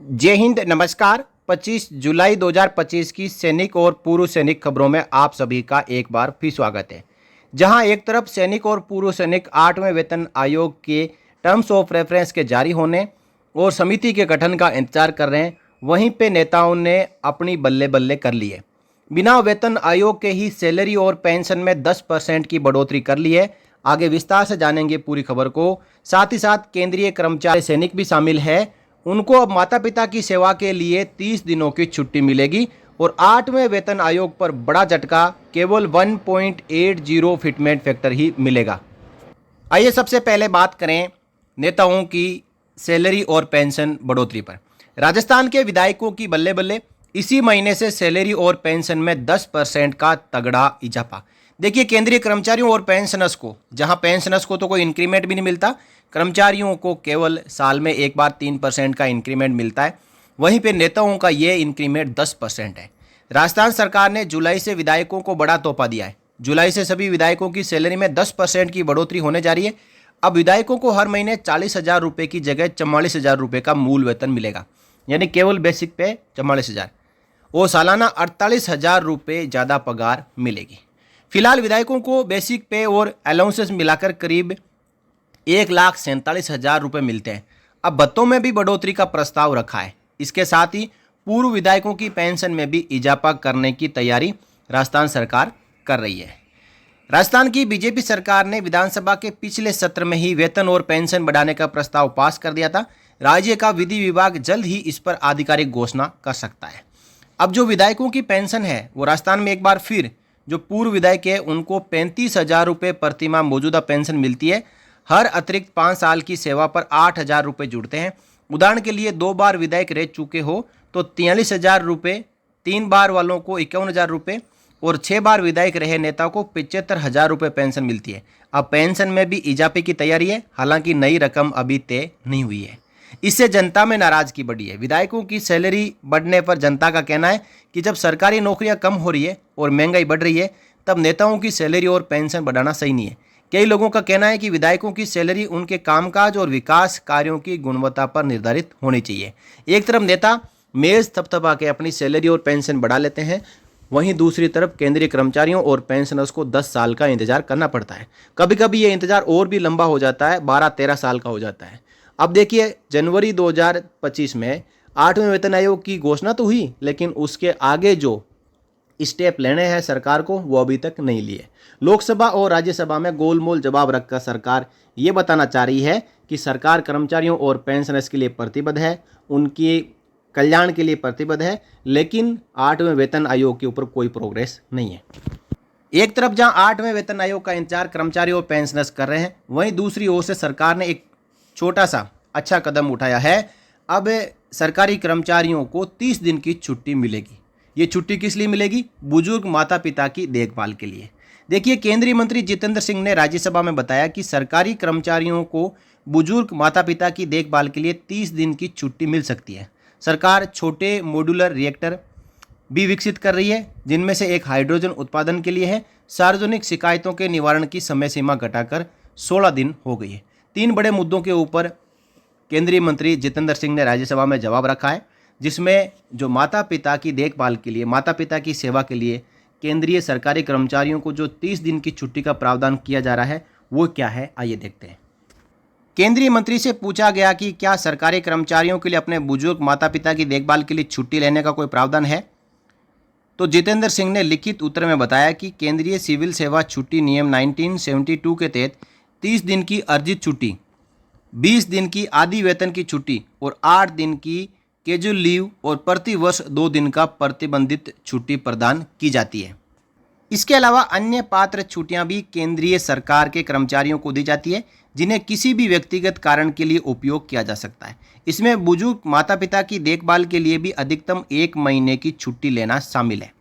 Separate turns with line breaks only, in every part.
जय हिंद, नमस्कार। 25 जुलाई 2025 की सैनिक और पूर्व सैनिक खबरों में आप सभी का एक बार फिर स्वागत है। जहां एक तरफ सैनिक और पूर्व सैनिक 8वें वेतन आयोग के टर्म्स ऑफ रेफरेंस के जारी होने और समिति के गठन का इंतजार कर रहे हैं, वहीं पे नेताओं ने अपनी बल्ले बल्ले कर ली है। बिना वेतन आयोग के ही सैलरी और पेंशन में 10% की बढ़ोतरी कर ली है। आगे विस्तार से जानेंगे पूरी खबर को। साथ ही साथ केंद्रीय कर्मचारी सैनिक भी शामिल है, उनको अब माता पिता की सेवा के लिए 30 दिनों की छुट्टी मिलेगी। और 8वें वेतन आयोग पर बड़ा झटका, केवल 1.80 फिटमेंट फैक्टर ही मिलेगा। आइए सबसे पहले बात करें नेताओं की सैलरी और पेंशन बढ़ोतरी पर। राजस्थान के विधायकों की बल्ले बल्ले, इसी महीने से सैलरी और पेंशन में 10% का तगड़ा इजाफा। देखिए, केंद्रीय कर्मचारियों और पेंशनर्स को, जहां पेंशनर्स को तो कोई इंक्रीमेंट भी नहीं मिलता, कर्मचारियों को केवल साल में एक बार 3% का इंक्रीमेंट मिलता है। वहीं पे नेताओं का ये इंक्रीमेंट 10% है। राजस्थान सरकार ने जुलाई से विधायकों को बड़ा तोहफा दिया है। जुलाई से सभी विधायकों की सैलरी में 10% की बढ़ोतरी होने जा रही है। अब विधायकों को हर महीने 40,000 रुपये की जगह 44,000 रुपये का मूल वेतन मिलेगा, यानी केवल बेसिक पे 44,000 और सालाना 48,000 रुपये ज़्यादा पगार मिलेगी। फिलहाल विधायकों को बेसिक पे और अलाउंसेस मिलाकर करीब 1,47,000 रुपये मिलते हैं। अब भत्तों में भी बढ़ोतरी का प्रस्ताव रखा है। इसके साथ ही पूर्व विधायकों की पेंशन में भी इजाफा करने की तैयारी राजस्थान सरकार कर रही है। राजस्थान की बीजेपी सरकार ने विधानसभा के पिछले सत्र में ही वेतन और पेंशन बढ़ाने का प्रस्ताव पास कर दिया था। राज्य का विधि विभाग जल्द ही इस पर आधिकारिक घोषणा कर सकता है। अब जो विधायकों की पेंशन है, वो राजस्थान में एक बार फिर जो पूर्व विधायक है उनको 35,000 रुपये प्रतिमाह मौजूदा पेंशन मिलती है। हर अतिरिक्त 5 साल की सेवा पर 8,000 रुपये जुड़ते हैं। उदाहरण के लिए 2 बार विधायक रह चुके हो तो 43,000 रुपये, 3 बार वालों को 51,000 रुपये और 6 बार विधायक रहे नेता को 75,000 रुपये पेंशन मिलती है। अब पेंशन में भी इजाफे की तैयारी है, हालांकि नई रकम अभी तय नहीं हुई है। इससे जनता में नाराजगी बढ़ी है। विधायकों की सैलरी बढ़ने पर जनता का कहना है कि जब सरकारी नौकरियां कम हो रही है और महंगाई बढ़ रही है, तब नेताओं की सैलरी और पेंशन बढ़ाना सही नहीं है। कई लोगों का कहना है कि विधायकों की सैलरी उनके कामकाज और विकास कार्यों की गुणवत्ता पर निर्धारित होनी चाहिए। एक तरफ नेता मेज थपथपा के अपनी सैलरी और पेंशन बढ़ा लेते हैं, वहीं दूसरी तरफ केंद्रीय कर्मचारियों और पेंशनर्स को 10 साल का इंतजार करना पड़ता है। कभी कभी ये इंतजार और भी लंबा हो जाता है, 12-13 साल का हो जाता है। अब देखिए, जनवरी 2025 में 8वें वेतन आयोग की घोषणा तो हुई, लेकिन उसके आगे जो स्टेप लेने हैं सरकार को, वो अभी तक नहीं लिए। लोकसभा और राज्यसभा में गोलमोल जवाब रखकर सरकार ये बताना चाह रही है कि सरकार कर्मचारियों और पेंशनर्स के लिए प्रतिबद्ध है, उनके कल्याण के लिए प्रतिबद्ध है, लेकिन 8वें वेतन आयोग के ऊपर कोई प्रोग्रेस नहीं है। एक तरफ जहां 8वें वेतन आयोग का इंतजार कर्मचारी और पेंशनर्स कर रहे हैं, वहीं दूसरी ओर से सरकार ने एक छोटा सा अच्छा कदम उठाया है। अब सरकारी कर्मचारियों को 30 दिन की छुट्टी मिलेगी। ये छुट्टी किस लिए मिलेगी? बुजुर्ग माता पिता की देखभाल के लिए। देखिए, केंद्रीय मंत्री जितेंद्र सिंह ने राज्यसभा में बताया कि सरकारी कर्मचारियों को बुजुर्ग माता पिता की देखभाल के लिए 30 दिन की छुट्टी मिल सकती है। सरकार छोटे मॉड्यूलर रिएक्टर भी विकसित कर रही है, जिनमें से एक हाइड्रोजन उत्पादन के लिए है। सार्वजनिक शिकायतों के निवारण की समय सीमा घटाकर 16 दिन हो गई है। 3 बड़े मुद्दों के ऊपर केंद्रीय मंत्री जितेंद्र सिंह ने राज्यसभा में जवाब रखा है, जिसमें जो माता पिता की देखभाल के लिए, माता पिता की सेवा के लिए केंद्रीय सरकारी कर्मचारियों को जो 30 दिन की छुट्टी का प्रावधान किया जा रहा है, वो क्या है, आइए देखते हैं। केंद्रीय मंत्री से पूछा गया कि क्या सरकारी कर्मचारियों के लिए अपने बुजुर्ग माता पिता की देखभाल के लिए छुट्टी लेने का कोई प्रावधान है, तो जितेंद्र सिंह ने लिखित उत्तर में बताया कि केंद्रीय सिविल सेवा छुट्टी नियम 1972 के तहत 30 दिन की अर्जित छुट्टी, 20 दिन की आधी वेतन की छुट्टी और 8 दिन की कैजुअल लीव और प्रति वर्ष 2 दिन का प्रतिबंधित छुट्टी प्रदान की जाती है। इसके अलावा अन्य पात्र छुट्टियां भी केंद्रीय सरकार के कर्मचारियों को दी जाती है, जिन्हें किसी भी व्यक्तिगत कारण के लिए उपयोग किया जा सकता है। इसमें बुजुर्ग माता पिता की देखभाल के लिए भी अधिकतम 1 महीने की छुट्टी लेना शामिल है।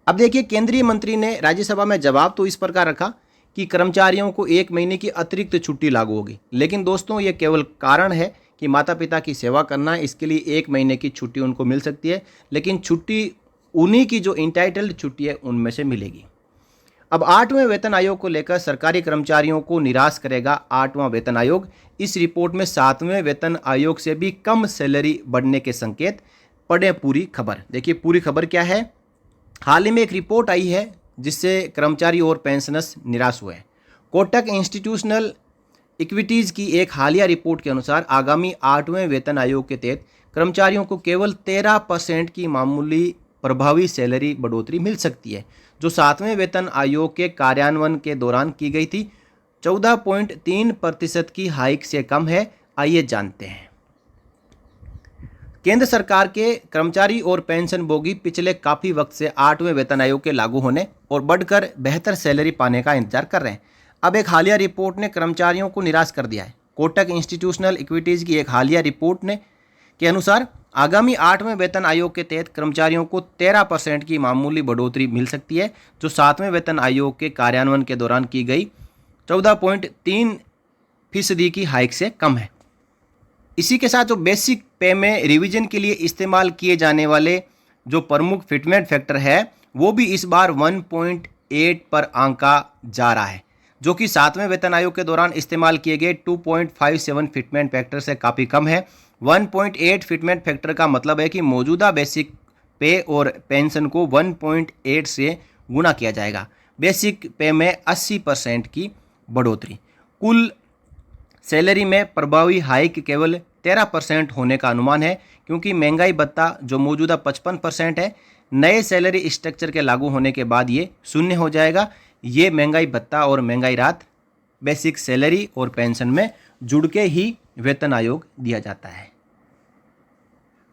अब देखिए, केंद्रीय मंत्री ने राज्यसभा में जवाब तो इस प्रकार रखा कि कर्मचारियों को 1 महीने की अतिरिक्त छुट्टी लागू होगी, लेकिन दोस्तों ये केवल कारण है कि माता पिता की सेवा करना है, इसके लिए 1 महीने की छुट्टी उनको मिल सकती है, लेकिन छुट्टी उन्हीं की जो इंटाइटल्ड छुट्टी है उनमें से मिलेगी। अब 8वें वेतन आयोग को लेकर सरकारी कर्मचारियों को निराश करेगा 8वां वेतन आयोग। इस रिपोर्ट में 7वें वेतन आयोग से भी कम सैलरी बढ़ने के संकेत। पढ़ें पूरी खबर। देखिए पूरी खबर क्या है। हाल ही में एक रिपोर्ट आई है जिससे कर्मचारी और पेंशनर्स निराश हुए हैं। कोटक इंस्टीट्यूशनल इक्विटीज़ की एक हालिया रिपोर्ट के अनुसार आगामी 8वें वेतन आयोग के तहत कर्मचारियों को केवल 13% की मामूली प्रभावी सैलरी बढ़ोतरी मिल सकती है, जो 7वें वेतन आयोग के कार्यान्वयन के दौरान की गई थी। 14.3% की हाइक से कम है। आइए जानते हैं। केंद्र सरकार के कर्मचारी और पेंशनभोगी पिछले काफ़ी वक्त से 8वें वेतन आयोग के लागू होने और बढ़कर बेहतर सैलरी पाने का इंतजार कर रहे हैं। अब एक हालिया रिपोर्ट ने कर्मचारियों को निराश कर दिया है। कोटक इंस्टीट्यूशनल इक्विटीज़ की एक हालिया रिपोर्ट के अनुसार आगामी 8वें वेतन आयोग के तहत कर्मचारियों को 13% की मामूली बढ़ोतरी मिल सकती है, जो 7वें वेतन आयोग के कार्यान्वयन के दौरान की गई 14.3% की हाइक से कम है। इसी के साथ जो बेसिक पे में रिवीजन के लिए इस्तेमाल किए जाने वाले जो प्रमुख फिटमेंट फैक्टर है, वो भी इस बार 1.8 पर आंका जा रहा है, जो कि 7वें वेतन आयोग के दौरान इस्तेमाल किए गए 2.57 फिटमेंट फैक्टर से काफ़ी कम है। 1.8 फिटमेंट फैक्टर का मतलब है कि मौजूदा बेसिक पे और पेंशन को 1.8 से गुणा किया जाएगा। बेसिक पे में 80% की बढ़ोतरी। कुल सैलरी में प्रभावी हाइक केवल 13% होने का अनुमान है, क्योंकि महंगाई भत्ता जो मौजूदा 55% है, नए सैलरी स्ट्रक्चर के लागू होने के बाद ये शून्य हो जाएगा। ये महंगाई भत्ता और महंगाई राहत बेसिक सैलरी और पेंशन में जुड़ के ही वेतन आयोग दिया जाता है।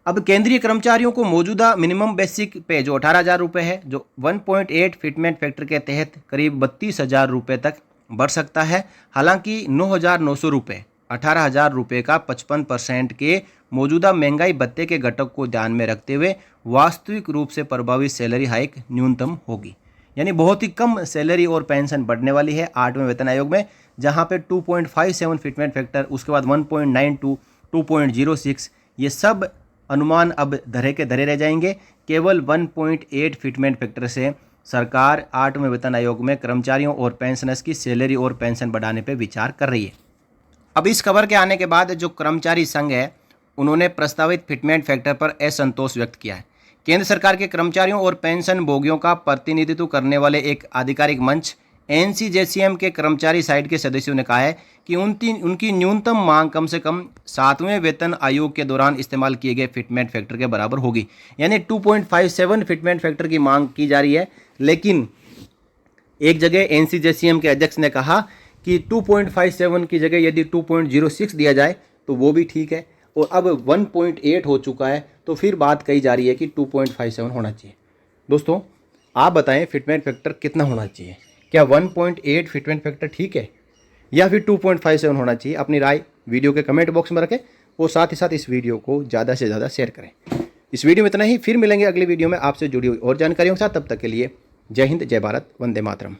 अब केंद्रीय कर्मचारियों को मौजूदा मिनिमम बेसिक पे जो 18,000 रुपये है, जो 1.8 फिटमेंट फैक्टर के तहत करीब 32,000 रुपये तक बढ़ सकता है। हालांकि 9,900 रुपये 18,000 रुपये का 55% के मौजूदा महंगाई भत्ते के घटक को ध्यान में रखते हुए वास्तविक रूप से प्रभावी सैलरी हाइक न्यूनतम होगी। यानी बहुत ही कम सैलरी और पेंशन बढ़ने वाली है 8वें वेतन आयोग में, जहां पे 2.57 फिटमेंट फैक्टर, उसके बाद 1.92, 2.06, ये सब अनुमान अब धरे के धरे रह जाएंगे। केवल 1.8 फिटमेंट फैक्टर से सरकार 8वें वेतन आयोग में कर्मचारियों और पेंशनर्स की सैलरी और पेंशन बढ़ाने पर विचार कर रही है। अब इस खबर के आने के बाद जो कर्मचारी संघ है, उन्होंने प्रस्तावित फिटमेंट फैक्टर पर असंतोष व्यक्त किया है। केंद्र सरकार के कर्मचारियों और पेंशन भोगियों का प्रतिनिधित्व करने वाले एक आधिकारिक मंच एनसीजेसीएम के कर्मचारी साइड के सदस्यों ने कहा है कि उनकी न्यूनतम मांग कम से कम 7वें वेतन आयोग के दौरान इस्तेमाल किए गए फिटमेंट फैक्टर के बराबर होगी। यानी 2.57 फिटमेंट फैक्टर की मांग की जा रही है, लेकिन एक जगह एनसीजेसीएम के अध्यक्ष ने कहा कि 2.57 की जगह यदि 2.06 दिया जाए तो वो भी ठीक है, और अब 1.8 हो चुका है, तो फिर बात कही जा रही है कि 2.57 होना चाहिए। दोस्तों आप बताएं फिटमेंट फैक्टर कितना होना चाहिए? क्या 1.8 फिटमेंट फैक्टर ठीक है या फिर 2.57 होना चाहिए? अपनी राय वीडियो के कमेंट बॉक्स में रखें और साथ ही साथ इस वीडियो को ज़्यादा से ज़्यादा शेयर करें। इस वीडियो में इतना ही, फिर मिलेंगे अगली वीडियो में आपसे जुड़ी हुई और जानकारियों के साथ। तब तक के लिए जय हिंद, जय भारत, वंदे मातरम।